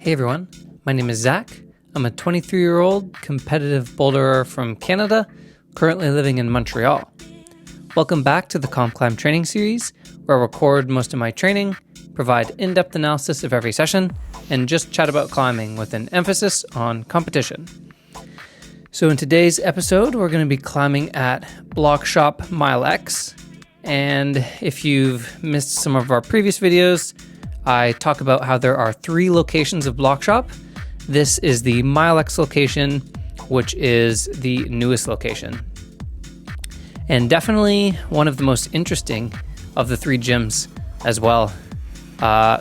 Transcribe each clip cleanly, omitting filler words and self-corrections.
Hey everyone, my name is Zach. I'm a 23-year-old competitive boulderer from Canada, currently living in Montreal. Welcome back to the COMPCLIMB training series, where I record most of my training, provide in-depth analysis of every session, and just chat about climbing with an emphasis on competition. So in today's episode, we're going to be climbing at Bloc Shop Mile X. And if you've missed some of our previous videos, I talk about how there are 3 locations of Bloc Shop. This is the Mile X location, which is the newest location. And definitely one of the most interesting of the 3 gyms as well.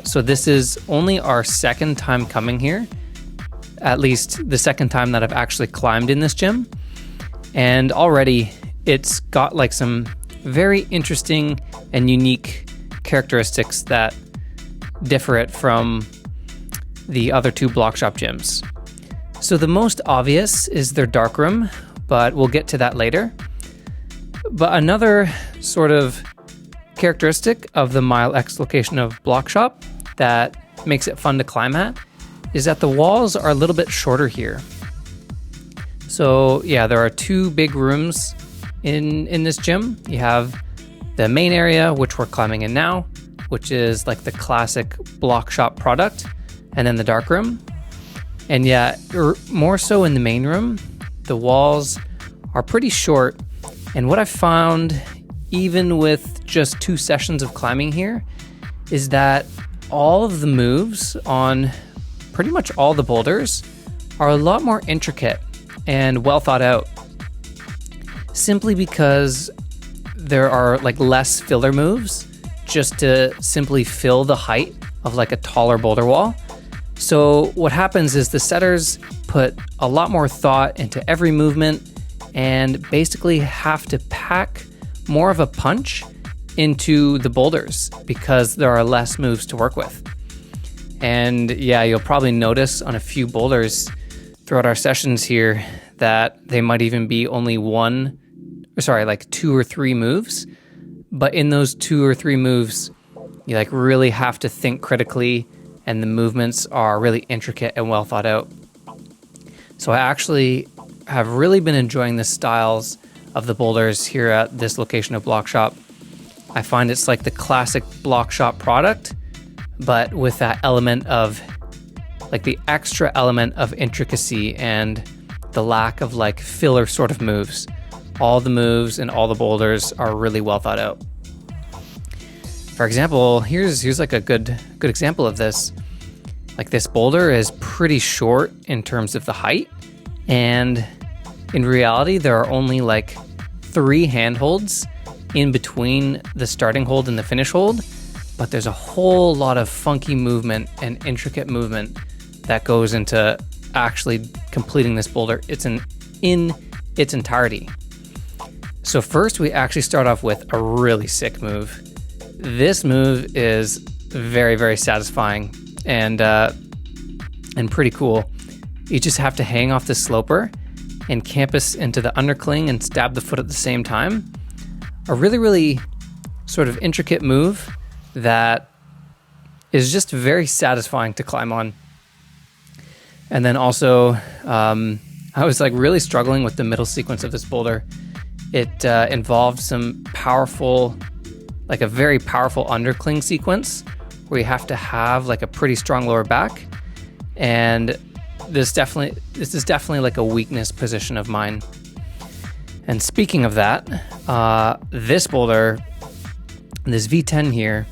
So this is only our second time coming here, at least the second time that I've actually climbed in this gym. And already it's got like some very interesting and unique characteristics that differ it from the other 2 Bloc Shop gyms. So the most obvious is their darkroom, but we'll get to that later. But another sort of characteristic of the Mile X location of Bloc Shop that makes it fun to climb at is that the walls are a little bit shorter here. So yeah, there are 2 big rooms in this gym. You have the main area, which we're climbing in now, which is like the classic Bloc Shop product, and then the dark room. And yeah, more so in the main room, the walls are pretty short. And what I found, even with just 2 sessions of climbing here, is that all of the moves on pretty much all the boulders are a lot more intricate and well thought out, simply because there are like less filler moves just to simply fill the height of like a taller boulder wall. So what happens is the setters put a lot more thought into every movement and basically have to pack more of a punch into the boulders because there are less moves to work with. And yeah, you'll probably notice on a few boulders throughout our sessions here that they might even be only 2 or 3 moves. But in those 2 or 3 moves, you like really have to think critically, and the movements are really intricate and well thought out. So I actually have really been enjoying the styles of the boulders here at this location of Bloc Shop. I find it's like the classic Bloc Shop product, but with that element of like the extra element of intricacy and the lack of like filler sort of moves. All the moves and all the boulders are really well thought out. For example, here's like a good example of this. Like this boulder is pretty short in terms of the height, and in reality there are only like 3 handholds in between the starting hold and the finish hold, but there's a whole lot of funky movement and intricate movement that goes into actually completing this boulder. It's in its entirety. So first we actually start off with a really sick move. This move is very, very satisfying and pretty cool. You just have to hang off the sloper and campus into the undercling and stab the foot at the same time. A really, really sort of intricate move that is just very satisfying to climb on. And then also, I was like really struggling with the middle sequence of this boulder. It involved some powerful, like a very powerful undercling sequence where you have to have like a pretty strong lower back. And this is definitely like a weakness position of mine. And speaking of that, this boulder, this V10 here,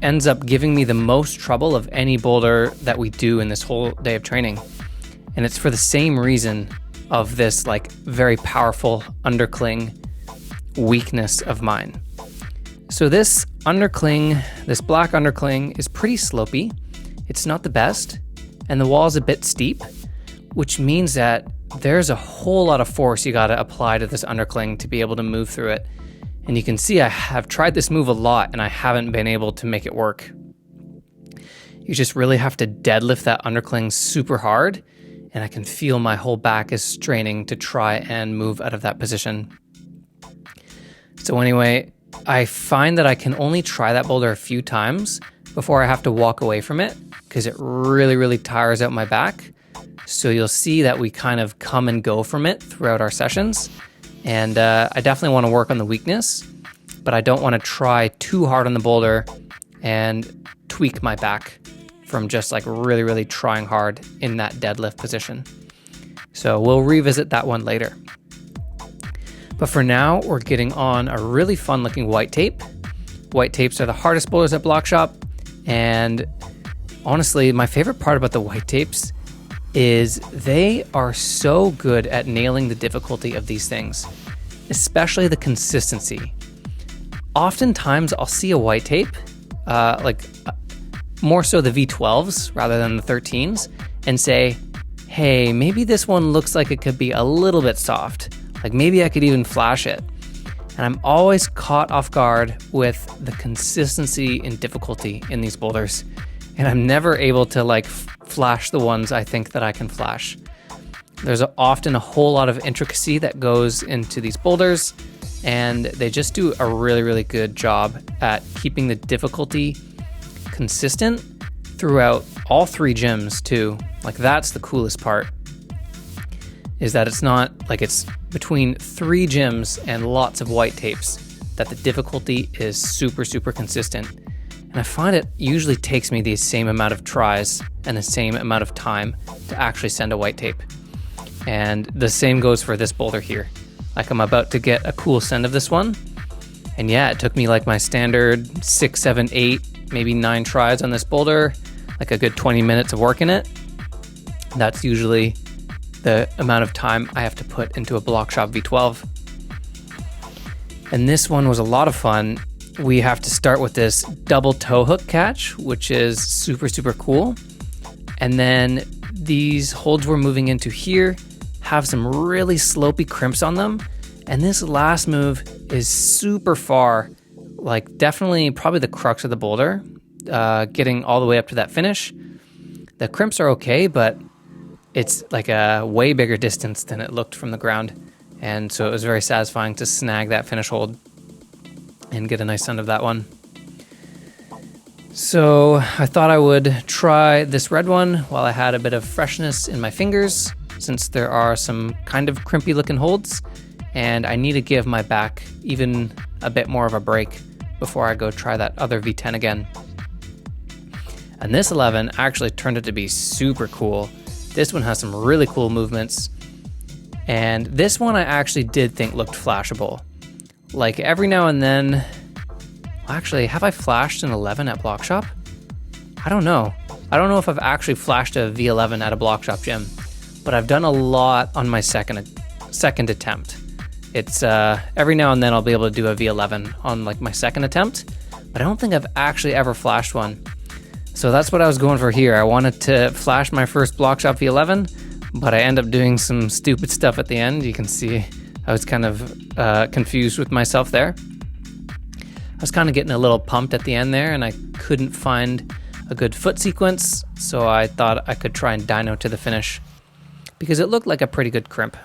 ends up giving me the most trouble of any boulder that we do in this whole day of training. And it's for the same reason of this like very powerful undercling weakness of mine. So this undercling, this black undercling is pretty slopey. It's not the best, and the wall is a bit steep, which means that there's a whole lot of force you gotta apply to this undercling to be able to move through it. And you can see I have tried this move a lot and I haven't been able to make it work. You just really have to deadlift that undercling super hard, and I can feel my whole back is straining to try and move out of that position. So anyway, I find that I can only try that boulder a few times before I have to walk away from it because it really, really tires out my back. So you'll see that we kind of come and go from it throughout our sessions. And I definitely want to work on the weakness, but I don't want to try too hard on the boulder and tweak my back from just like really, really trying hard in that deadlift position. So we'll revisit that one later. But for now, we're getting on a really fun looking white tape. White tapes are the hardest boulders at Bloc Shop. And honestly, my favorite part about the white tapes is they are so good at nailing the difficulty of these things, especially the consistency. Oftentimes I'll see a white tape, more so the V12s rather than the 13s, and say, hey, maybe this one looks like it could be a little bit soft. Like maybe I could even flash it. And I'm always caught off guard with the consistency and difficulty in these boulders. And I'm never able to like flash the ones I think that I can flash. There's often a whole lot of intricacy that goes into these boulders, and they just do a really, really good job at keeping the difficulty consistent throughout all three gyms too. Like that's the coolest part, is that it's not like it's between three gyms and lots of white tapes that the difficulty is super, super consistent. And I find it usually takes me the same amount of tries and the same amount of time to actually send a white tape. And the same goes for this boulder here. Like I'm about to get a cool send of this one. And yeah, it took me like my standard 6, 7, 8, maybe 9 tries on this boulder, like a good 20 minutes of work in it. That's usually the amount of time I have to put into a Bloc Shop V12. And this one was a lot of fun. We have to start with this double toe hook catch, which is super, super cool. And then these holds we're moving into here have some really slopey crimps on them. And this last move is super far, like definitely probably the crux of the boulder, getting all the way up to that finish. The crimps are okay, but it's like a way bigger distance than it looked from the ground. And so it was very satisfying to snag that finish hold and get a nice send of that one. So I thought I would try this red one while I had a bit of freshness in my fingers, since there are some kind of crimpy looking holds, and I need to give my back even a bit more of a break before I go try that other V10 again. And this 11 actually turned out to be super cool. This one has some really cool movements, and this one I actually did think looked flashable. Like every now and then, actually, have I flashed an 11 at Bloc Shop? I don't know. I don't know if I've actually flashed a V11 at a Bloc Shop gym, but I've done a lot on my second attempt. It's every now and then I'll be able to do a V11 on like my second attempt, but I don't think I've actually ever flashed one. So that's what I was going for here. I wanted to flash my first Bloc Shop V11, but I end up doing some stupid stuff at the end. You can see I was kind of confused with myself there. I was kind of getting a little pumped at the end there, and I couldn't find a good foot sequence, so I thought I could try and dyno to the finish because it looked like a pretty good crimp,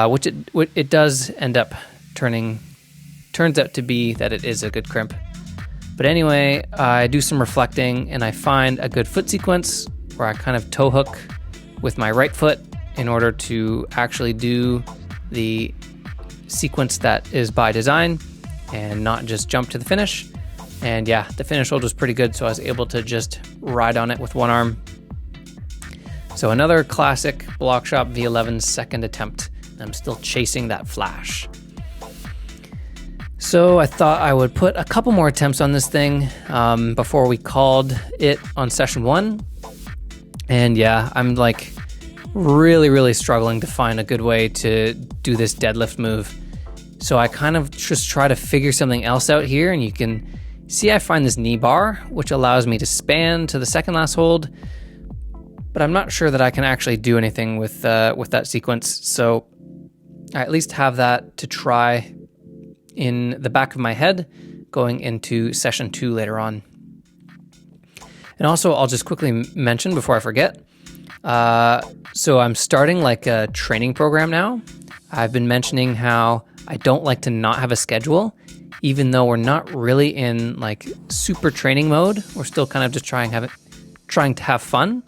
which it does end up turns out to be that it is a good crimp. But anyway, I do some reflecting and I find a good foot sequence where I kind of toe hook with my right foot in order to actually do the sequence that is by design and not just jump to the finish. And yeah, the finish hold was pretty good, so I was able to just ride on it with one arm. So another classic Bloc Shop V11 second attempt. I'm still chasing that flash. So I thought I would put a couple more attempts on this thing before we called it on session 1. And yeah, I'm like really, really struggling to find a good way to do this deadlift move. So I kind of just try to figure something else out here, and you can see I find this knee bar, which allows me to span to the second last hold, but I'm not sure that I can actually do anything with that sequence. So I at least have that to try in the back of my head going into session 2 later on. And also, I'll just quickly mention before I forget, so I'm starting like a training program now. I've been mentioning how I don't like to not have a schedule, even though we're not really in like super training mode. We're still kind of just trying to have fun.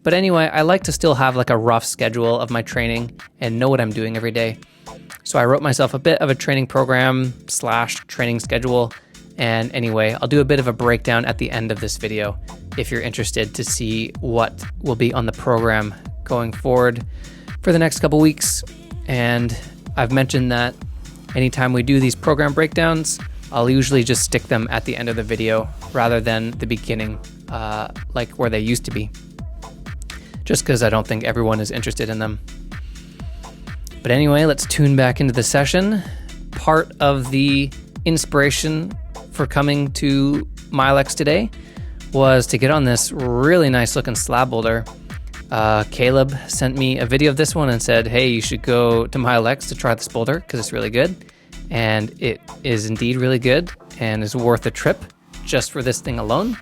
But anyway, I like to still have like a rough schedule of my training and know what I'm doing every day. So I wrote myself a bit of a training program / training schedule. And anyway, I'll do a bit of a breakdown at the end of this video if you're interested to see what will be on the program going forward for the next couple weeks. And I've mentioned that anytime we do these program breakdowns, I'll usually just stick them at the end of the video rather than the beginning, like where they used to be, just because I don't think everyone is interested in them. But anyway, let's tune back into the session. Part of the inspiration for coming to Milex today was to get on this really nice looking slab boulder. Caleb sent me a video of this one and said, hey, you should go to Milex to try this boulder because it's really good. And it is indeed really good and is worth a trip just for this thing alone.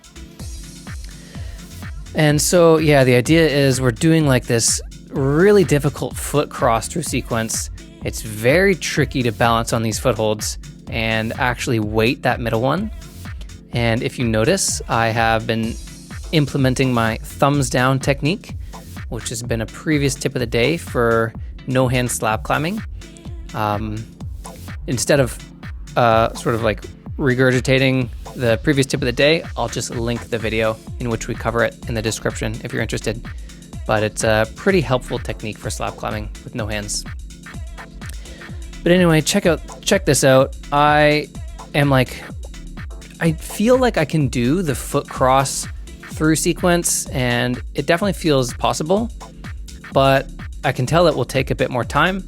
And so, yeah, the idea is we're doing like this really difficult foot cross through sequence. It's very tricky to balance on these footholds and actually weight that middle one. And if you notice, I have been implementing my thumbs down technique, which has been a previous tip of the day for no hand slab climbing. Instead of sort of like regurgitating the previous tip of the day, I'll just link the video in which we cover it in the description if you're interested. But it's a pretty helpful technique for slab climbing with no hands. But anyway, check this out. I feel like I can do the foot cross through sequence, and it definitely feels possible, but I can tell it will take a bit more time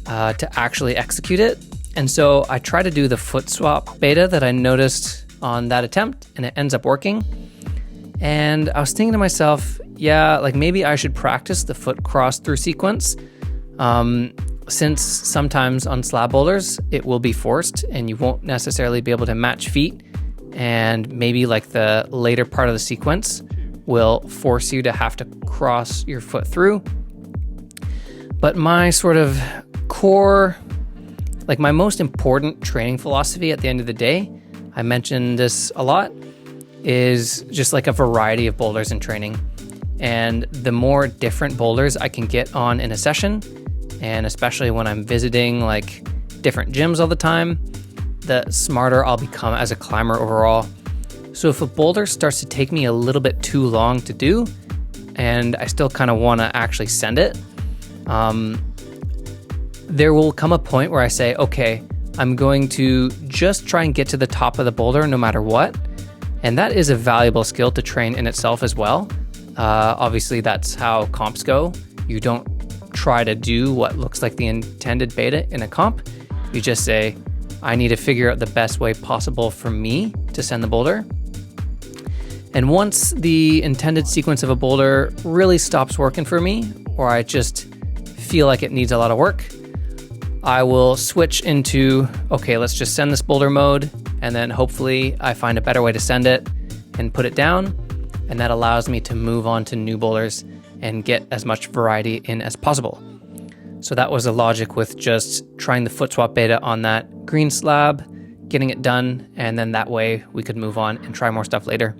to actually execute it. And so I try to do the foot swap beta that I noticed on that attempt, and it ends up working. And I was thinking to myself, yeah, like maybe I should practice the foot cross through sequence, since sometimes on slab boulders it will be forced and you won't necessarily be able to match feet, and maybe like the later part of the sequence will force you to have to cross your foot through. But my sort of core, like my most important training philosophy at the end of the day, I mentioned this a lot, is just like a variety of boulders in training. And the more different boulders I can get on in a session, and especially when I'm visiting like different gyms all the time, the smarter I'll become as a climber overall. So if a boulder starts to take me a little bit too long to do, and I still kind of want to actually send it, there will come a point where I say, okay, I'm going to just try and get to the top of the boulder no matter what. And that is a valuable skill to train in itself as well. Obviously, that's how comps go. You don't try to do what looks like the intended beta in a comp. You just say, I need to figure out the best way possible for me to send the boulder. And once the intended sequence of a boulder really stops working for me, or I just feel like it needs a lot of work, I will switch into, okay, let's just send this boulder mode, and then hopefully I find a better way to send it and put it down. And that allows me to move on to new boulders and get as much variety in as possible. So that was the logic with just trying the foot swap beta on that green slab, getting it done, and then that way we could move on and try more stuff later.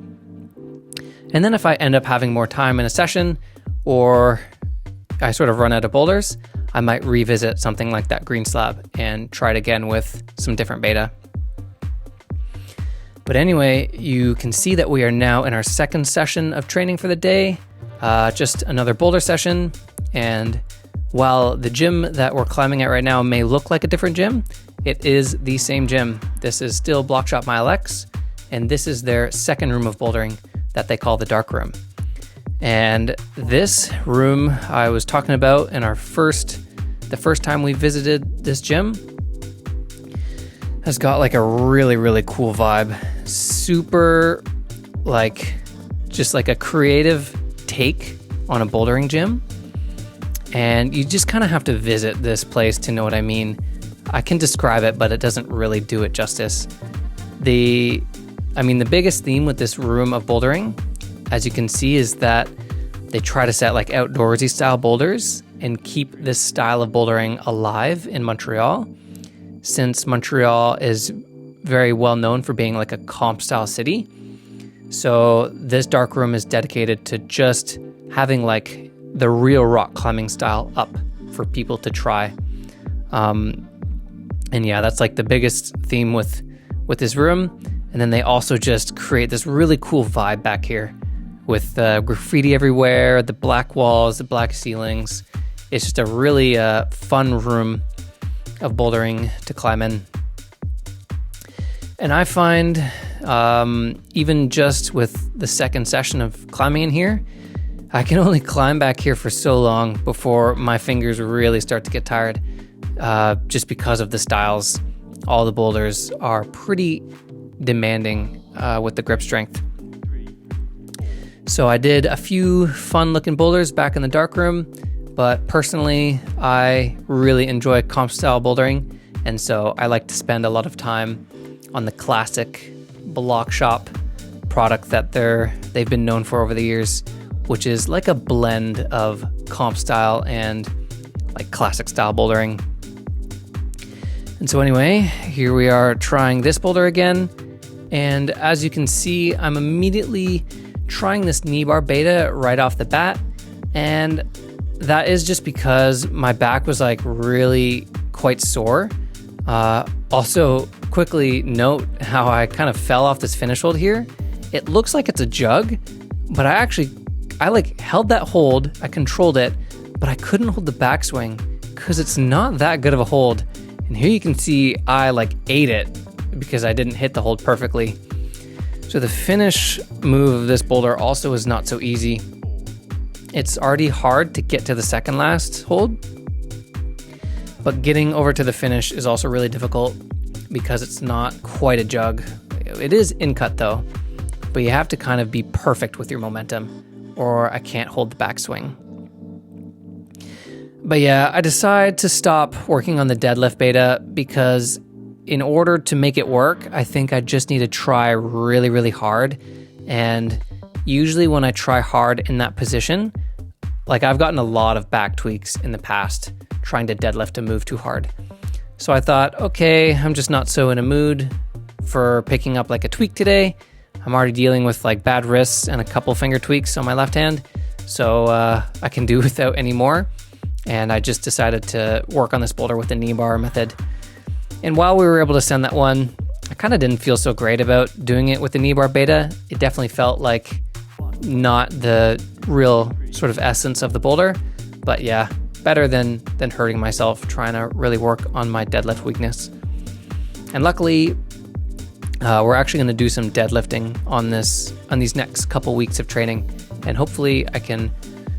And then if I end up having more time in a session, or I sort of run out of boulders, I might revisit something like that green slab and try it again with some different beta. But anyway, you can see that we are now in our second session of training for the day, just another boulder session. And while the gym that we're climbing at right now may look like a different gym, it is the same gym. This is still Bloc Shop Milex, and this is their second room of bouldering that they call the dark room. And this room I was talking about in the first time we visited this gym has got like a really, really cool vibe. Super just like a creative take on a bouldering gym. And you just kind of have to visit this place to know what I mean. I can describe it, but it doesn't really do it justice. The biggest theme with this room of bouldering, as you can see, is that they try to set like outdoorsy style boulders and keep this style of bouldering alive in Montreal. since Montreal is very well known for being like a comp style city. So this dark room is dedicated to just having like the real rock climbing style up for people to try. And yeah, that's like the biggest theme with this room. And then they also just create this really cool vibe back here with graffiti everywhere, the black walls, the black ceilings. It's just a really fun room of bouldering to climb in. And I find even just with the second session of climbing in here, I can only climb back here for so long before my fingers really start to get tired, just because of the styles. All the boulders are pretty demanding with the grip strength. So I did a few fun looking boulders back in the dark room, but personally, I really enjoy comp style bouldering. And so I like to spend a lot of time on the classic Bloc shop product that they've been known for over the years, which is like a blend of comp style and like classic style bouldering. And so anyway, here we are trying this boulder again. And as you can see, I'm immediately trying this knee bar beta right off the bat. And that is just because my back was like really quite sore. Also, quickly note how I kind of fell off this finish hold here. It looks like it's a jug, but I like held that hold, I controlled it, but I couldn't hold the backswing because it's not that good of a hold. And here you can see I like ate it because I didn't hit the hold perfectly. So the finish move of this boulder also is not so easy. It's already hard to get to the second last hold, but getting over to the finish is also really difficult because it's not quite a jug. It is in cut though, but you have to kind of be perfect with your momentum or I can't hold the backswing. But yeah, I decided to stop working on the deadlift beta because in order to make it work, I think I just need to try really, really hard. And usually when I try hard in that position, like I've gotten a lot of back tweaks in the past trying to deadlift a move too hard. So I thought, okay, I'm just not so in a mood for picking up like a tweak today. I'm already dealing with like bad wrists and a couple finger tweaks on my left hand. So I can do without any more. And I just decided to work on this boulder with the knee bar method. And while we were able to send that one, I kind of didn't feel so great about doing it with the knee bar beta. It definitely felt like not the real sort of essence of the boulder. But yeah, better than hurting myself trying to really work on my deadlift weakness. And luckily, we're actually going to do some deadlifting on these next couple weeks of training. And hopefully I can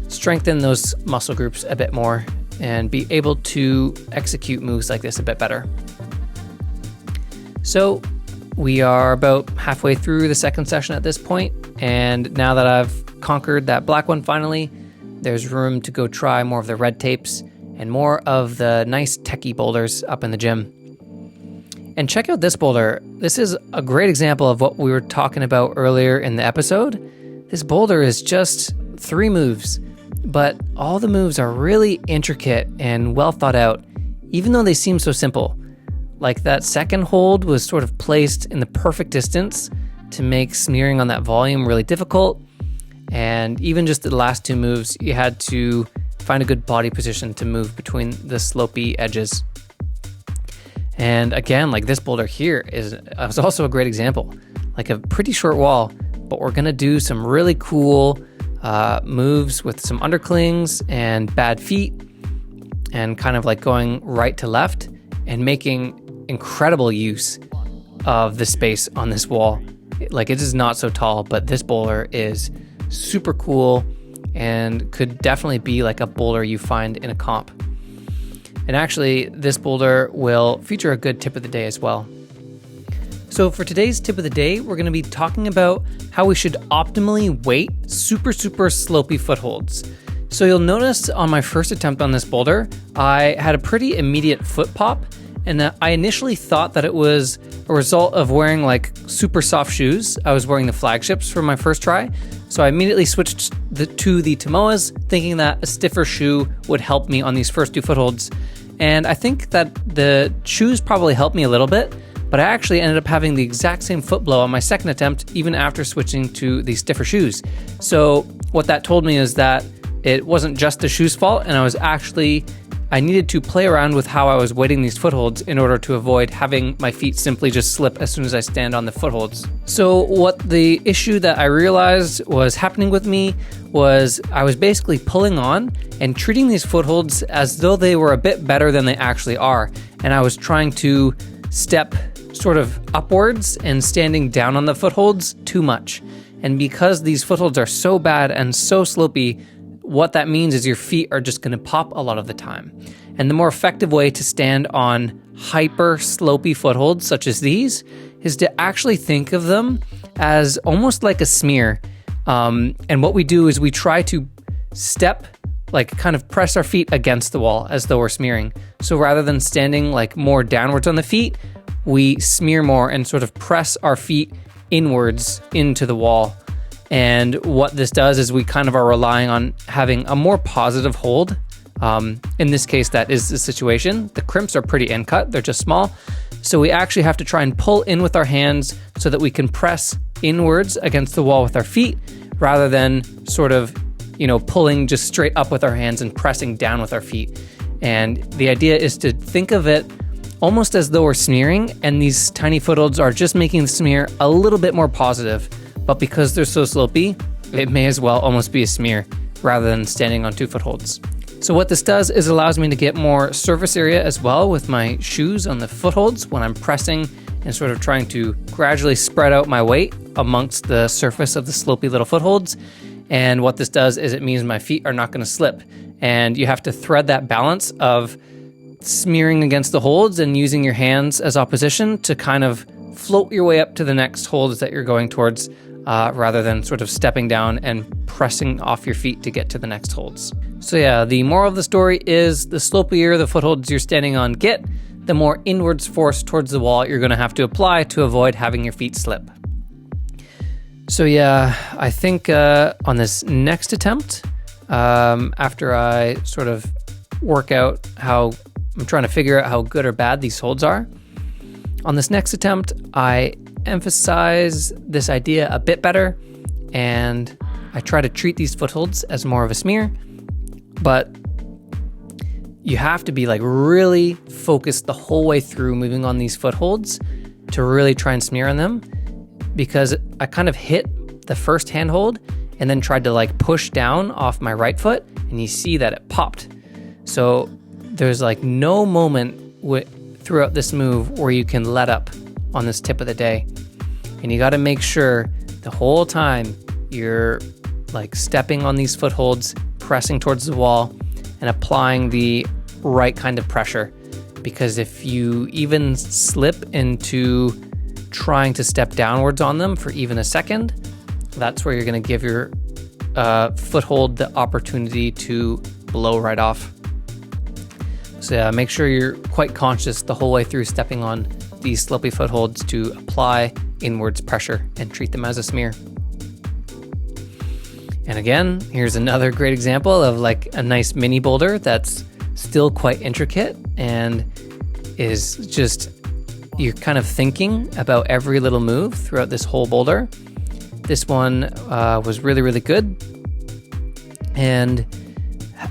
strengthen those muscle groups a bit more and be able to execute moves like this a bit better. So we are about halfway through the second session at this point, and now that I've conquered that black one finally, there's room to go try more of the red tapes and more of the nice techie boulders up in the gym. And check out this boulder. This is a great example of what we were talking about earlier in the episode. This boulder is just 3 moves, but all the moves are really intricate and well thought out, even though they seem so simple. Like that second hold was sort of placed in the perfect distance to make smearing on that volume really difficult. And even just the last 2 moves, you had to find a good body position to move between the slopey edges. And again, like this boulder here is also a great example. Like a pretty short wall, but we're gonna do some really cool moves with some underclings and bad feet and kind of like going right to left and making incredible use of the space on this wall. Like it is not so tall, but this boulder is super cool and could definitely be like a boulder you find in a comp. And actually, this boulder will feature a good tip of the day as well. So for today's tip of the day, we're going to be talking about how we should optimally weight super slopey footholds. So you'll notice on my first attempt on this boulder, I had a pretty immediate foot pop, and I initially thought that it was a result of wearing like super soft shoes. I was wearing the flagships for my first try, so I immediately switched to the Tomoas, thinking that a stiffer shoe would help me on these first 2 footholds. And I think that the shoes probably helped me a little bit, but I actually ended up having the exact same foot blow on my second attempt, even after switching to these stiffer shoes. So what that told me is that it wasn't just the shoe's fault, and I needed to play around with how I was weighting these footholds in order to avoid having my feet simply just slip as soon as I stand on the footholds. So what the issue that I realized was happening with me was I was basically pulling on and treating these footholds as though they were a bit better than they actually are. And I was trying to step sort of upwards and standing down on the footholds too much. And because these footholds are so bad and so slopey, what that means is your feet are just going to pop a lot of the time. And the more effective way to stand on hyper slopey footholds such as these is to actually think of them as almost like a smear. And what we do is we try to step, like kind of press our feet against the wall as though we're smearing. So rather than standing like more downwards on the feet, we smear more and sort of press our feet inwards into the wall. And what this does is we kind of are relying on having a more positive hold. In this case, that is the situation. The crimps are pretty end cut, they're just small. So we actually have to try and pull in with our hands so that we can press inwards against the wall with our feet, rather than sort of, pulling just straight up with our hands and pressing down with our feet. And the idea is to think of it almost as though we're smearing, and these tiny footholds are just making the smear a little bit more positive. But because they're so slopey, it may as well almost be a smear rather than standing on 2 footholds. So what this does is allows me to get more surface area as well with my shoes on the footholds when I'm pressing and sort of trying to gradually spread out my weight amongst the surface of the slopey little footholds. And what this does is it means my feet are not going to slip. And you have to thread that balance of smearing against the holds and using your hands as opposition to kind of float your way up to the next holds that you're going towards, rather than sort of stepping down and pressing off your feet to get to the next holds. So yeah, the moral of the story is the slopier the footholds you're standing on get, the more inwards force towards the wall you're going to have to apply to avoid having your feet slip. So yeah, I think on this next attempt, after I sort of work out how I'm trying to figure out how good or bad these holds are, on this next attempt, I emphasize this idea a bit better, and I try to treat these footholds as more of a smear, but you have to be like really focused the whole way through moving on these footholds to really try and smear on them, because I kind of hit the first handhold and then tried to like push down off my right foot, and you see that it popped. So there's like no moment throughout this move where you can let up on this tip of the day. And you got to make sure the whole time you're like stepping on these footholds, pressing towards the wall and applying the right kind of pressure. Because if you even slip into trying to step downwards on them for even a second, that's where you're going to give your foothold the opportunity to blow right off. So yeah, make sure you're quite conscious the whole way through stepping on these slopey footholds to apply inwards pressure and treat them as a smear. And again, here's another great example of like a nice mini boulder that's still quite intricate and is just, you're kind of thinking about every little move throughout this whole boulder. This one was really, really good and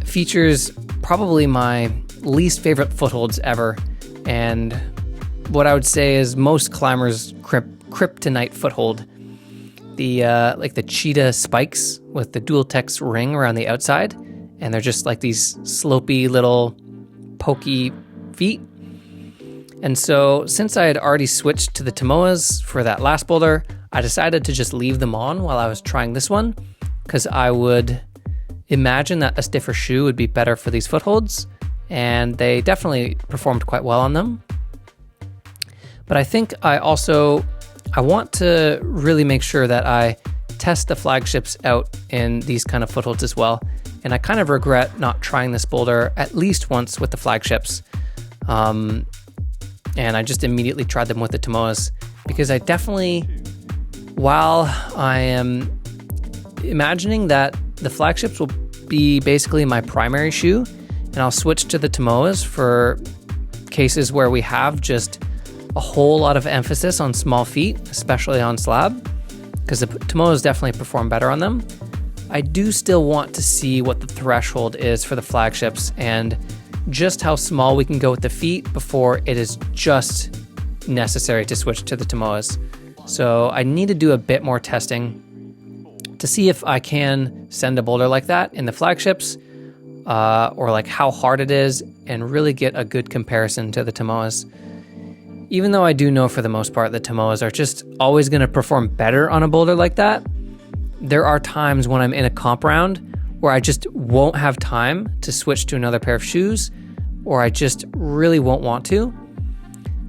features probably my least favorite footholds ever, and what I would say is most climbers' kryptonite foothold. The like the cheetah spikes with the dual text ring around the outside, and they're just like these slopey little pokey feet. And so since I had already switched to the Tomoas for that last boulder, I decided to just leave them on while I was trying this one, because I would imagine that a stiffer shoe would be better for these footholds, and they definitely performed quite well on them. But I think I want to really make sure that I test the flagships out in these kind of footholds as well. And I kind of regret not trying this boulder at least once with the flagships. And I just immediately tried them with the Tomoas, because I definitely, while I am imagining that the flagships will be basically my primary shoe, and I'll switch to the Tomoas for cases where we have just a whole lot of emphasis on small feet, especially on slab, because the Tomoas definitely perform better on them. I do still want to see what the threshold is for the flagships and just how small we can go with the feet before it is just necessary to switch to the Tomoas. So I need to do a bit more testing to see if I can send a boulder like that in the flagships, or like how hard it is, and really get a good comparison to the Tomoas. Even though I do know for the most part the Tomoas are just always going to perform better on a boulder like that, there are times when I'm in a comp round where I just won't have time to switch to another pair of shoes, or I just really won't want to.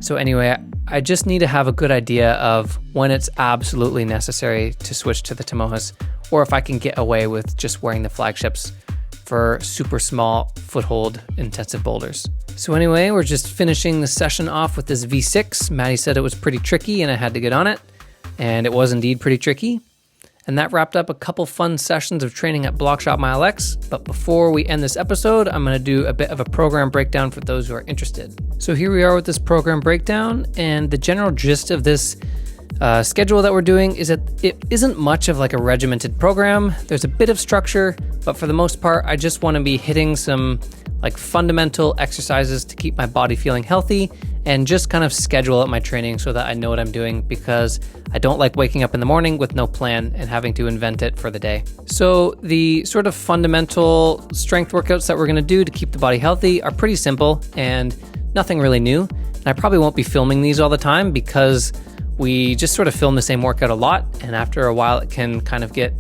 So anyway, I just need to have a good idea of when it's absolutely necessary to switch to the Tomoas, or if I can get away with just wearing the flagships for super small foothold intensive boulders. So anyway, we're just finishing the session off with this V6. Maddie said it was pretty tricky and I had to get on it, and it was indeed pretty tricky. And that wrapped up a couple fun sessions of training at Bloc Shop Mile X. But before we end this episode, I'm going to do a bit of a program breakdown for those who are interested. So here we are with this program breakdown, and the general gist of this schedule that we're doing is that it isn't much of like a regimented program. There's a bit of structure, but for the most part, I just want to be hitting some like fundamental exercises to keep my body feeling healthy and just kind of schedule out my training so that I know what I'm doing, because I don't like waking up in the morning with no plan and having to invent it for the day. So the sort of fundamental strength workouts that we're going to do to keep the body healthy are pretty simple and nothing really new. And I probably won't be filming these all the time because we just sort of film the same workout a lot, and after a while it can kind of get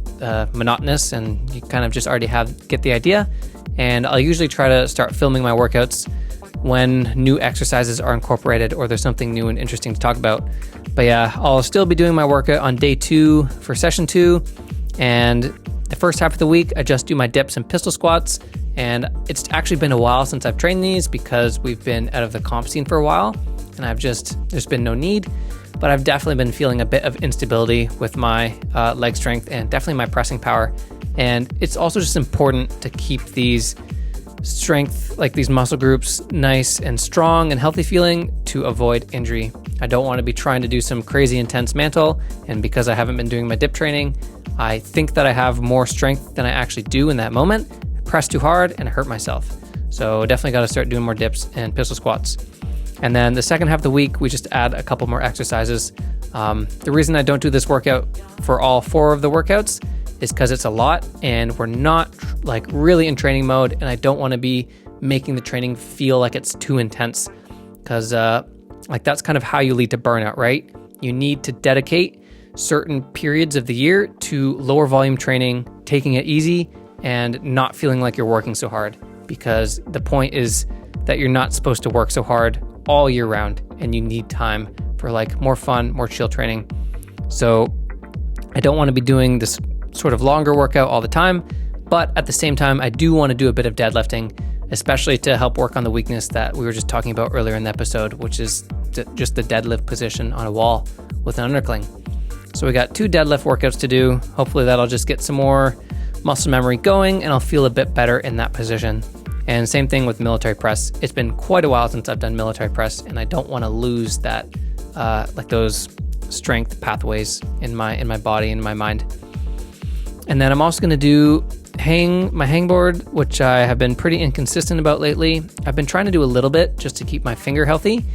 monotonous and you kind of just already get the idea. And I'll usually try to start filming my workouts when new exercises are incorporated or there's something new and interesting to talk about. But yeah, I'll still be doing my workout on day 2 for session 2. And the first half of the week, I just do my dips and pistol squats. And it's actually been a while since I've trained these because we've been out of the comp scene for a while. And there's been no need. But I've definitely been feeling a bit of instability with my leg strength and definitely my pressing power. And it's also just important to keep these strength, like these muscle groups, nice and strong and healthy feeling to avoid injury. I don't want to be trying to do some crazy intense mantle, and because I haven't been doing my dip training, I think that I have more strength than I actually do in that moment. I press too hard and I hurt myself. So definitely got to start doing more dips and pistol squats. And then the second half of the week, we just add a couple more exercises. The reason I don't do this workout for all 4 of the workouts is because it's a lot and we're not like really in training mode, and I don't want to be making the training feel like it's too intense, because like that's kind of how you lead to burnout, right? You need to dedicate certain periods of the year to lower volume training, taking it easy and not feeling like you're working so hard, because the point is that you're not supposed to work so hard all year round and you need time for like more fun, more chill training. So I don't want to be doing this sort of longer workout all the time, but at the same time, I do want to do a bit of deadlifting, especially to help work on the weakness that we were just talking about earlier in the episode, which is just the deadlift position on a wall with an undercling. So we got 2 deadlift workouts to do. Hopefully that'll just get some more muscle memory going and I'll feel a bit better in that position. And same thing with military press. It's been quite a while since I've done military press, and I don't want to lose that, like those strength pathways in my body and my mind. And then I'm also going to do my hangboard, which I have been pretty inconsistent about lately. I've been trying to do a little bit just to keep my finger healthy,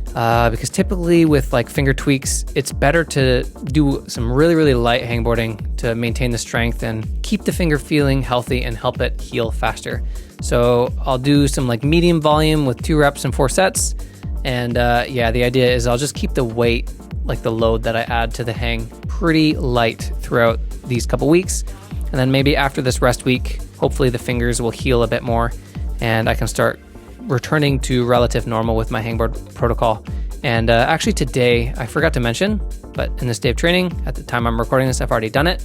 because typically with like finger tweaks, it's better to do some really, really light hangboarding to maintain the strength and keep the finger feeling healthy and help it heal faster. So I'll do some like medium volume with 2 reps and 4 sets. And yeah, the idea is I'll just keep the weight, like the load that I add to the hang, pretty light throughout these couple weeks. And then maybe after this rest week, hopefully the fingers will heal a bit more and I can start returning to relative normal with my hangboard protocol. And actually today, I forgot to mention, but in this day of training, at the time I'm recording this, I've already done it.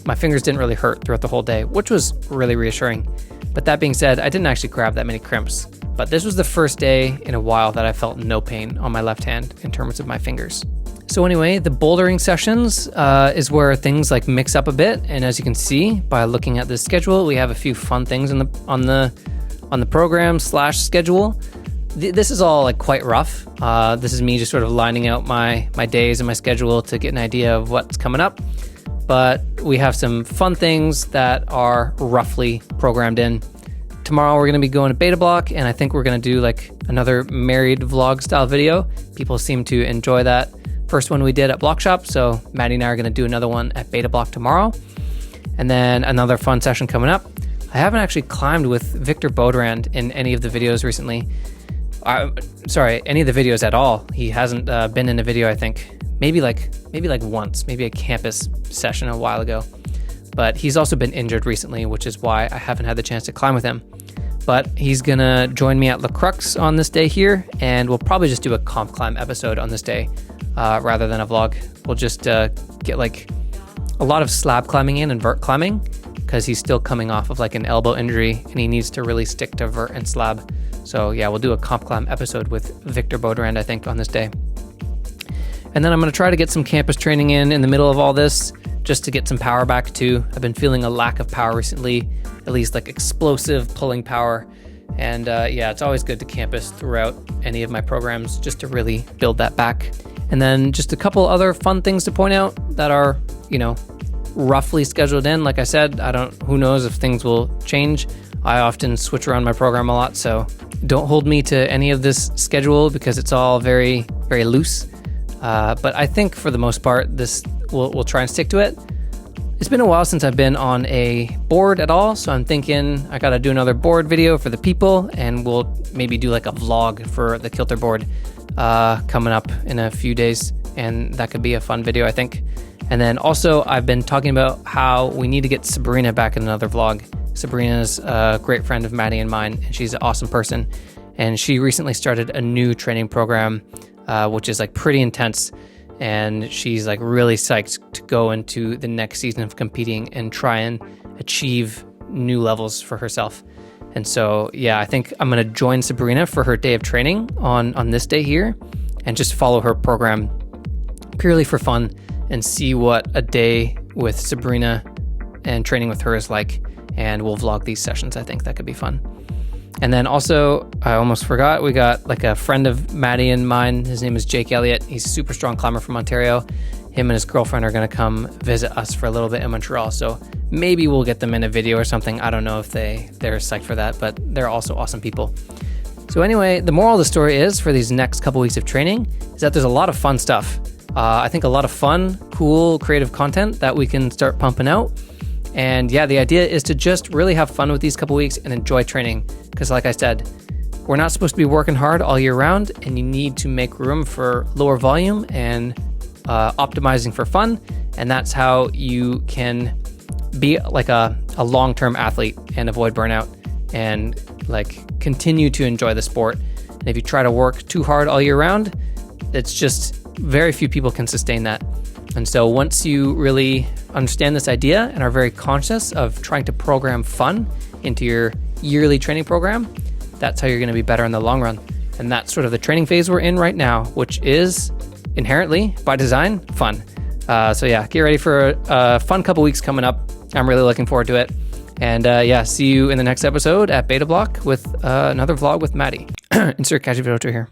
My fingers didn't really hurt throughout the whole day, which was really reassuring. But that being said, I didn't actually grab that many crimps. But this was the first day in a while that I felt no pain on my left hand in terms of my fingers. So So anyway, the bouldering sessions is where things like mix up a bit, and as you can see by looking at this schedule, we have a few fun things on the program / schedule. This is all like quite rough. This is me just sort of lining out my days and my schedule to get an idea of what's coming up. But we have some fun things that are roughly programmed in. Tomorrow we're going to be going to Beta Bloc, and I think we're going to do like another married vlog style video. People seem to enjoy that first one we did at Bloc Shop, so Maddie and I are going to do another one at Beta Bloc tomorrow. And then another fun session coming up. I haven't actually climbed with Victor Beaudrand in any of the videos recently. Any of the videos at all. He hasn't been in a video, I think. Maybe like once, maybe a campus session a while ago. But he's also been injured recently, which is why I haven't had the chance to climb with him. But he's gonna join me at La Crux on this day here, and we'll probably just do a COMPCLIMB episode on this day rather than a vlog. We'll just get like a lot of slab climbing in and vert climbing, because he's still coming off of like an elbow injury and he needs to really stick to vert and slab. So yeah, we'll do a COMPCLIMB episode with Victor Beaudrand, I think, on this day. And then I'm going to try to get some campus training in the middle of all this, just to get some power back too. I've been feeling a lack of power recently, at least like explosive pulling power. And yeah, it's always good to campus throughout any of my programs just to really build that back. And then just a couple other fun things to point out that are, roughly scheduled in. Like I said, who knows if things will change. I often switch around my program a lot, so don't hold me to any of this schedule because it's all very, very loose. But I think for the most part, we'll try and stick to it. It's been a while since I've been on a board at all, so I'm thinking I gotta do another board video for the people, and we'll maybe do like a vlog for the Kilter board coming up in a few days, and that could be a fun video, I think. And then also, I've been talking about how we need to get Sabrina back in another vlog. Sabrina's a great friend of Maddie and mine, and she's an awesome person. And she recently started a new training program, which is like pretty intense. And she's like really psyched to go into the next season of competing and try and achieve new levels for herself. And so, yeah, I think I'm going to join Sabrina for her day of training on this day here and just follow her program purely for fun and see what a day with Sabrina and training with her is like. And we'll vlog these sessions. I think that could be fun. And then also, I almost forgot, we got like a friend of Maddie and mine. His name is Jake Elliott. He's a super strong climber from Ontario. Him and his girlfriend are going to come visit us for a little bit in Montreal. So maybe we'll get them in a video or something. I don't know if they're psyched for that, but they're also awesome people. So anyway, the moral of the story is for these next couple weeks of training is that there's a lot of fun stuff. I think a lot of fun, cool, creative content that we can start pumping out. And yeah, the idea is to just really have fun with these couple weeks and enjoy training. Because like I said, we're not supposed to be working hard all year round, and you need to make room for lower volume and optimizing for fun. And that's how you can be like a long-term athlete and avoid burnout and like continue to enjoy the sport. And if you try to work too hard all year round, it's just very few people can sustain that. And so once you really understand this idea and are very conscious of trying to program fun into your yearly training program, that's how you're going to be better in the long run. And that's sort of the training phase we're in right now, which is inherently, by design, fun. So yeah, get ready for a fun couple weeks coming up. I'm really looking forward to it. And yeah, see you in the next episode at Beta Bloc with another vlog with Maddie. Insert catchy video here.